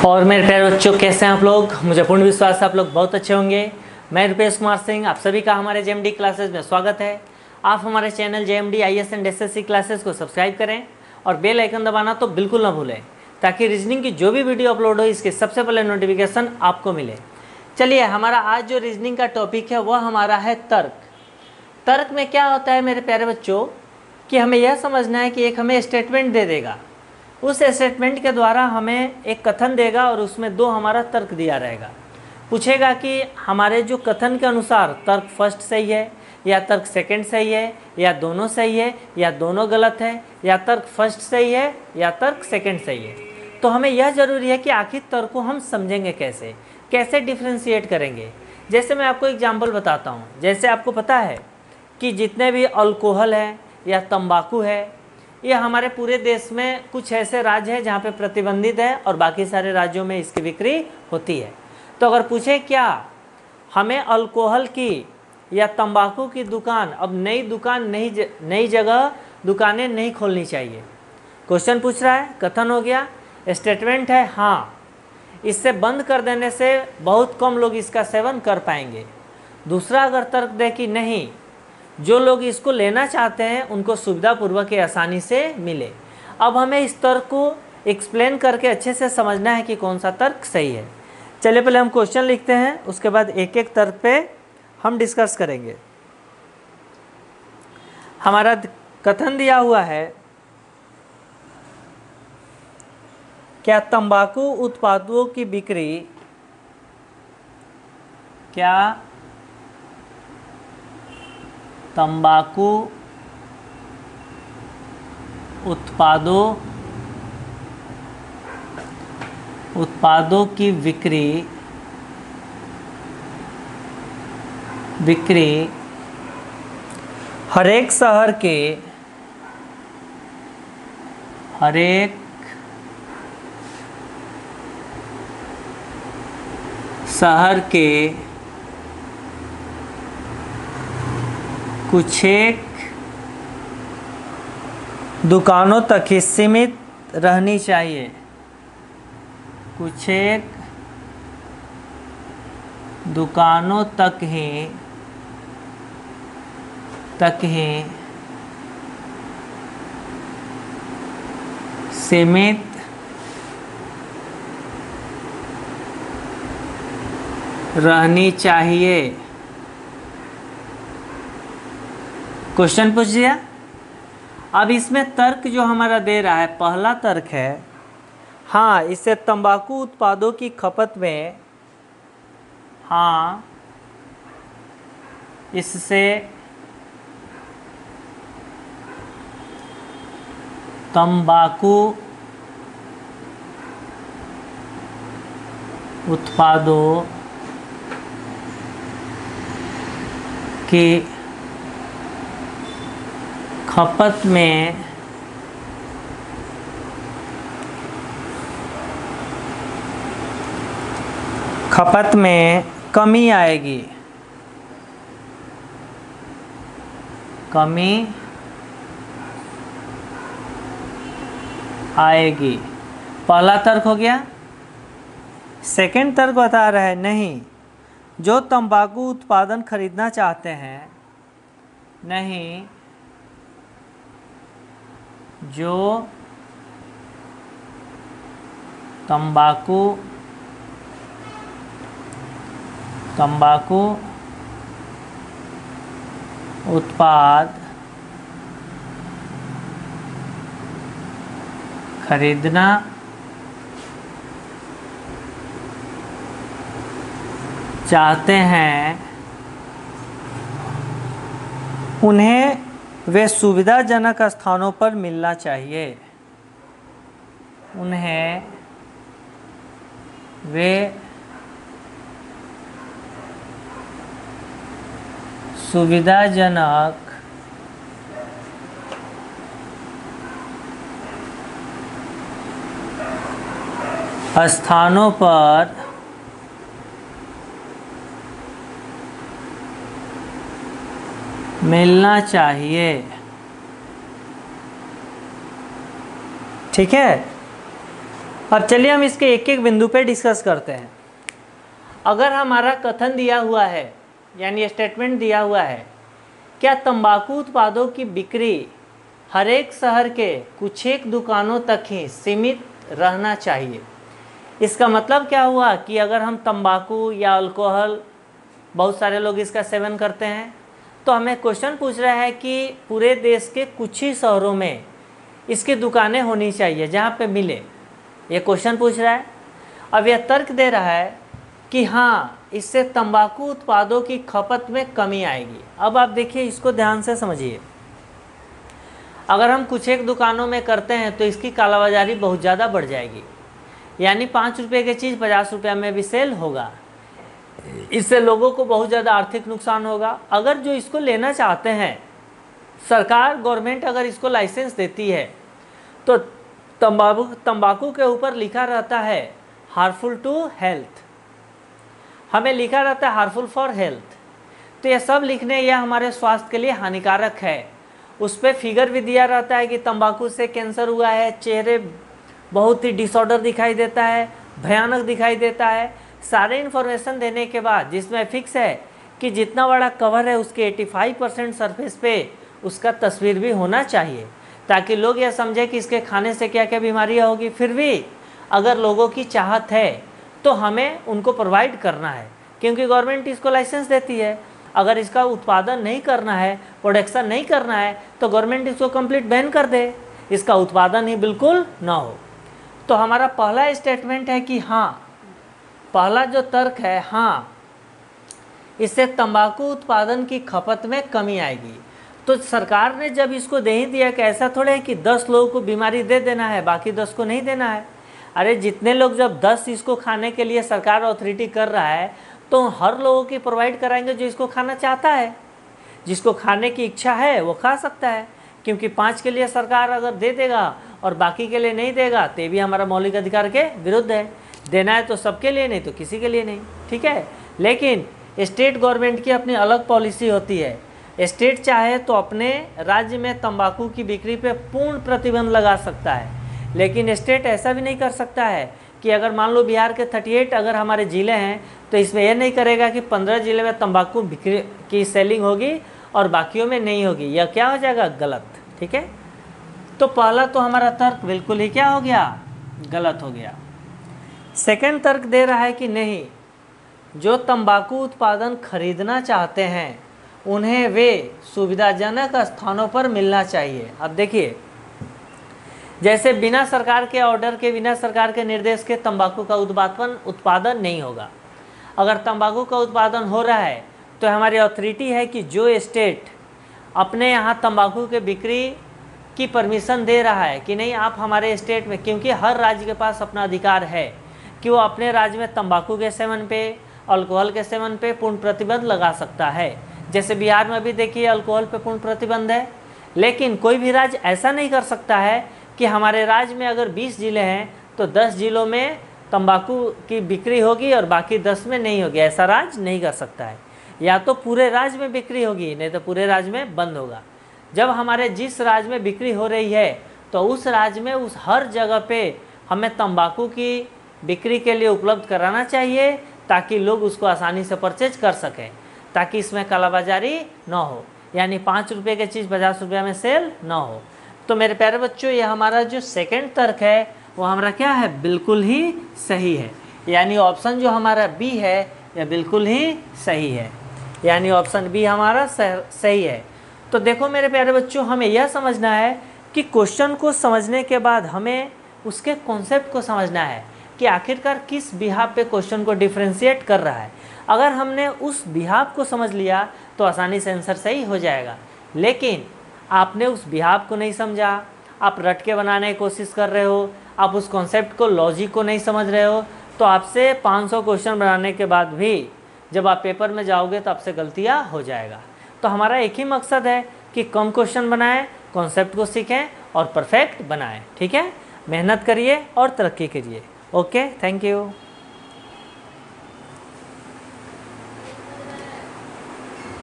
और मेरे प्यारे बच्चों, कैसे हैं आप लोग। मुझे पूर्ण विश्वास है आप लोग बहुत अच्छे होंगे। मैं रुपेश कुमार सिंह, आप सभी का हमारे जेएमडी क्लासेस में स्वागत है। आप हमारे channel JMD IAS and SSC classes को सब्सक्राइब करें और बेल आइकन दबाना तो बिल्कुल ना भूलें, ताकि रीजनिंग की जो भी वीडियो अपलोड हो इसके सबसे पहले नोटिफिकेशन आपको मिले। चलिए, हमारा आज जो रीजनिंग का टॉपिक है वह हमारा है तर्क। तर्क में क्या होता है मेरे प्यारे बच्चों कि हमें यह समझना है कि एक हमें स्टेटमेंट दे देगा, उस स्टेटमेंट के द्वारा हमें एक कथन देगा और उसमें दो हमारा तर्क दिया रहेगा। पूछेगा कि हमारे जो कथन के अनुसार तर्क फर्स्ट सही है या तर्क सेकंड सही है या दोनों सही है या दोनों गलत है या तर्क फर्स्ट सही है या तर्क सेकंड सही है। तो हमें यह ज़रूरी है कि आखिर तर्क को हम समझेंगे कैसे, कैसे डिफ्रेंशिएट करेंगे। जैसे मैं आपको एग्जाम्पल बताता हूँ। जैसे आपको पता है कि जितने भी अल्कोहल है या तंबाकू है, ये हमारे पूरे देश में कुछ ऐसे राज्य हैं जहाँ पे प्रतिबंधित है और बाकी सारे राज्यों में इसकी बिक्री होती है। तो अगर पूछे क्या हमें अल्कोहल की या तंबाकू की दुकान, अब नई जगह दुकानें नहीं खोलनी चाहिए। क्वेश्चन पूछ रहा है, कथन हो गया, स्टेटमेंट है हाँ, इससे बंद कर देने से बहुत कम लोग इसका सेवन कर पाएंगे। दूसरा अगर तर्क दे कि नहीं, जो लोग इसको लेना चाहते हैं उनको सुविधापूर्वक या आसानी से मिले। अब हमें इस तर्क को एक्सप्लेन करके अच्छे से समझना है कि कौन सा तर्क सही है। चलिए पहले हम क्वेश्चन लिखते हैं, उसके बाद एक एक तर्क पे हम डिस्कस करेंगे। हमारा कथन दिया हुआ है, क्या तंबाकू उत्पादों की बिक्री तंबाकू उत्पादों की बिक्री हर एक शहर के कुछ एक दुकानों तक ही सीमित रहनी चाहिए। कुछ एक दुकानों तक ही सीमित रहनी चाहिए। क्वेश्चन पूछ दिया। अब इसमें तर्क जो हमारा दे रहा है, पहला तर्क है हाँ, इससे तंबाकू उत्पादों की खपत में, हाँ, इससे तंबाकू उत्पादों की खपत में कमी आएगी। पहला तर्क हो गया। सेकंड तर्क बता रहा है नहीं, जो तंबाकू उत्पादन खरीदना चाहते हैं, नहीं, जो तंबाकू उत्पाद खरीदना चाहते हैं, उन्हें वे सुविधाजनक स्थानों पर मिलना चाहिए। उन्हें वे सुविधाजनक स्थानों पर मिलना चाहिए। ठीक है। अब चलिए हम इसके एक एक बिंदु पे डिस्कस करते हैं। अगर हमारा कथन दिया हुआ है यानी स्टेटमेंट दिया हुआ है, क्या तंबाकू उत्पादों की बिक्री हर एक शहर के कुछ एक दुकानों तक ही सीमित रहना चाहिए। इसका मतलब क्या हुआ कि अगर हम तंबाकू या अल्कोहल, बहुत सारे लोग इसका सेवन करते हैं, तो हमें क्वेश्चन पूछ रहा है कि पूरे देश के कुछ ही शहरों में इसकी दुकानें होनी चाहिए जहाँ पे मिले, ये क्वेश्चन पूछ रहा है। अब यह तर्क दे रहा है कि हाँ, इससे तंबाकू उत्पादों की खपत में कमी आएगी। अब आप देखिए, इसको ध्यान से समझिए। अगर हम कुछ एक दुकानों में करते हैं तो इसकी कालाबाजारी बहुत ज़्यादा बढ़ जाएगी, यानी 5 रुपये की चीज़ 50 रुपये में भी सेल होगा। इससे लोगों को बहुत ज़्यादा आर्थिक नुकसान होगा। अगर जो इसको लेना चाहते हैं, सरकार गवर्नमेंट अगर इसको लाइसेंस देती है तो तंबाकू के ऊपर लिखा रहता है हार्मफुल टू हेल्थ, हमें लिखा रहता है हार्मफुल फॉर हेल्थ। तो ये सब लिखने यह हमारे स्वास्थ्य के लिए हानिकारक है। उस पर फिगर भी दिया रहता है कि तंबाकू से कैंसर हुआ है, चेहरे बहुत ही डिसऑर्डर दिखाई देता है, भयानक दिखाई देता है। सारे इन्फॉर्मेशन देने के बाद जिसमें फिक्स है कि जितना बड़ा कवर है उसके 85% सरफेस पे उसका तस्वीर भी होना चाहिए, ताकि लोग यह समझे कि इसके खाने से क्या क्या बीमारियां होगी। फिर भी अगर लोगों की चाहत है तो हमें उनको प्रोवाइड करना है, क्योंकि गवर्नमेंट इसको लाइसेंस देती है। अगर इसका उत्पादन नहीं करना है, प्रोडक्शन नहीं करना है, तो गवर्नमेंट इसको कंप्लीट बैन कर दे, इसका उत्पादन ही बिल्कुल ना हो। तो हमारा पहला स्टेटमेंट है कि हाँ, पहला जो तर्क है, हाँ, इससे तंबाकू उत्पादन की खपत में कमी आएगी। तो सरकार ने जब इसको दे ही दिया कि ऐसा थोड़ा है कि 10 लोगों को बीमारी दे देना है, बाकी 10 को नहीं देना है। अरे जितने लोग, जब 10 इसको खाने के लिए सरकार अथॉरिटी कर रहा है, तो हर लोगों की प्रोवाइड कराएंगे जो इसको खाना चाहता है। जिसको खाने की इच्छा है वो खा सकता है, क्योंकि 5 के लिए सरकार अगर दे देगा और बाकी के लिए नहीं देगा तो भी हमारा मौलिक अधिकार के विरुद्ध है। देना है तो सबके लिए, नहीं तो किसी के लिए नहीं, ठीक है। लेकिन स्टेट गवर्नमेंट की अपनी अलग पॉलिसी होती है। स्टेट चाहे तो अपने राज्य में तंबाकू की बिक्री पे पूर्ण प्रतिबंध लगा सकता है, लेकिन स्टेट ऐसा भी नहीं कर सकता है कि अगर मान लो बिहार के 38 अगर हमारे ज़िले हैं तो इसमें यह नहीं करेगा कि 15 ज़िले में तंबाकू बिक्री की सेलिंग होगी और बाकियों में नहीं होगी। यह क्या हो जाएगा? गलत, ठीक है। तो पहला तो हमारा तर्क बिल्कुल ही क्या हो गया? गलत हो गया। सेकंड तर्क दे रहा है कि नहीं, जो तंबाकू उत्पादन खरीदना चाहते हैं उन्हें वे सुविधाजनक स्थानों पर मिलना चाहिए। अब देखिए, जैसे बिना सरकार के ऑर्डर के, बिना सरकार के निर्देश के तंबाकू का उत्पादन नहीं होगा। अगर तंबाकू का उत्पादन हो रहा है तो हमारी अथॉरिटी है कि जो स्टेट अपने यहाँ तंबाकू के बिक्री की परमिशन दे रहा है कि नहीं, आप हमारे स्टेट में, क्योंकि हर राज्य के पास अपना अधिकार है कि वो अपने राज्य में तंबाकू के सेवन पे, अल्कोहल के सेवन पे पूर्ण प्रतिबंध लगा सकता है। जैसे बिहार में भी देखिए अल्कोहल पे पूर्ण प्रतिबंध है, लेकिन कोई भी राज्य ऐसा नहीं कर सकता है कि हमारे राज्य में अगर 20 ज़िले हैं तो 10 ज़िलों में तंबाकू की बिक्री होगी और बाकी 10 में नहीं होगी। ऐसा राज्य नहीं कर सकता है। या तो पूरे राज्य में बिक्री होगी, नहीं तो पूरे राज्य में बंद होगा। जब हमारे जिस राज्य में बिक्री हो रही है तो उस राज्य में उस हर जगह पे हमें तंबाकू की बिक्री के लिए उपलब्ध कराना चाहिए, ताकि लोग उसको आसानी से परचेज कर सकें, ताकि इसमें कालाबाजारी ना हो, यानी 5 रुपये की चीज़ 50 रुपये में सेल ना हो। तो मेरे प्यारे बच्चों, ये हमारा जो सेकंड तर्क है वो हमारा क्या है? बिल्कुल ही सही है। यानी ऑप्शन जो हमारा बी है यह बिल्कुल ही सही है, यानी ऑप्शन बी हमारा सही है। तो देखो मेरे प्यारे बच्चों, हमें यह समझना है कि क्वेश्चन को समझने के बाद हमें उसके कॉन्सेप्ट को समझना है कि आखिरकार किस बिहाफ पे क्वेश्चन को डिफ्रेंशिएट कर रहा है। अगर हमने उस बिहाफ को समझ लिया तो आसानी से आंसर सही हो जाएगा। लेकिन आपने उस बिहाफ को नहीं समझा, आप रट के बनाने की कोशिश कर रहे हो, आप उस कॉन्सेप्ट को, लॉजिक को नहीं समझ रहे हो, तो आपसे 500 क्वेश्चन बनाने के बाद भी जब आप पेपर में जाओगे तो आपसे गलतियाँ हो जाएगा। तो हमारा एक ही मकसद है कि कम क्वेश्चन बनाएं, कॉन्सेप्ट को सीखें और परफेक्ट बनाएं। ठीक है, मेहनत करिए और तरक्की करिए। Okay, thank you.